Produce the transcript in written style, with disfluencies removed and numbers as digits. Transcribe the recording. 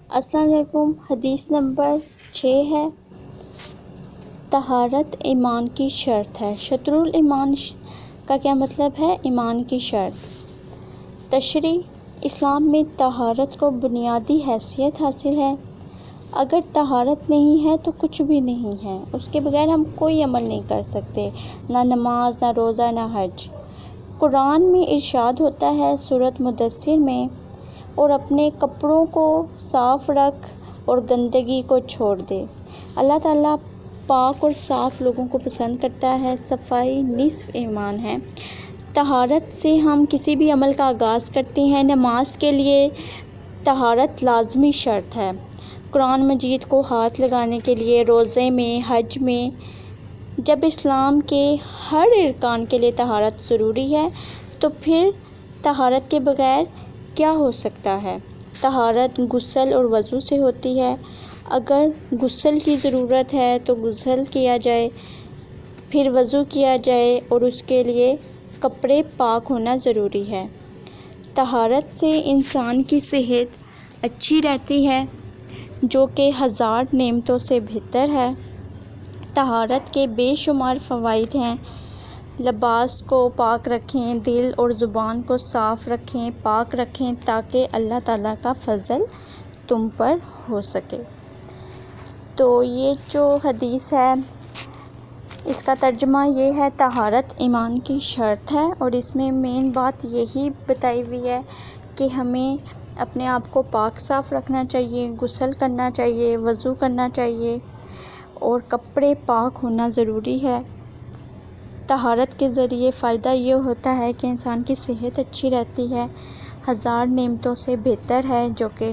السلام علیکم۔ حدیث نمبر 6 ہے، طہارت ایمان کی شرط ہے۔ شطر الایمان کا کیا مطلب ہے؟ ایمان کی شرط۔ تشریح: اسلام میں طہارت کو بنیادی حیثیت حاصل ہے۔ اگر طہارت نہیں ہے تو کچھ بھی نہیں ہے، اس کے بغیر ہم کوئی عمل نہیں کر سکتے، نہ نماز، نہ روزہ، نہ حج۔ قرآن میں ارشاد ہوتا ہے سورۃ مدثر میں، اور اپنے کپڑوں کو صاف رکھ اور گندگی کو چھوڑ دے۔ اللہ تعالیٰ پاک اور صاف لوگوں کو پسند کرتا ہے۔ صفائی نصف ایمان ہے۔ طہارت سے ہم کسی بھی عمل کا آغاز کرتے ہیں۔ نماز کے لیے طہارت لازمی شرط ہے۔ قرآن مجید کو ہاتھ لگانے کے لیے، روزے میں، حج میں، جب اسلام کے ہر ارکان کے لیے طہارت ضروری ہے تو پھر طہارت کے بغیر کیا ہو سکتا ہے؟ طہارت غسل اور وضو سے ہوتی ہے۔ اگر غسل کی ضرورت ہے تو غسل کیا جائے، پھر وضو کیا جائے، اور اس کے لیے کپڑے پاک ہونا ضروری ہے۔ طہارت سے انسان کی صحت اچھی رہتی ہے، جو کہ 1000 نعمتوں سے بہتر ہے۔ طہارت کے بے شمار فوائد ہیں۔ لباس کو پاک رکھیں، دل اور زبان کو صاف رکھیں، پاک رکھیں، تاکہ اللہ تعالیٰ کا فضل تم پر ہو سکے۔ تو یہ جو حدیث ہے اس کا ترجمہ یہ ہے، طہارت ایمان کی شرط ہے، اور اس میں مین بات یہی بتائی ہوئی ہے کہ ہمیں اپنے آپ کو پاک صاف رکھنا چاہیے، غسل کرنا چاہیے، وضو کرنا چاہیے، اور کپڑے پاک ہونا ضروری ہے۔ طہارت کے ذریعے فائدہ یہ ہوتا ہے کہ انسان کی صحت اچھی رہتی ہے، 1000 نعمتوں سے بہتر ہے، جو کہ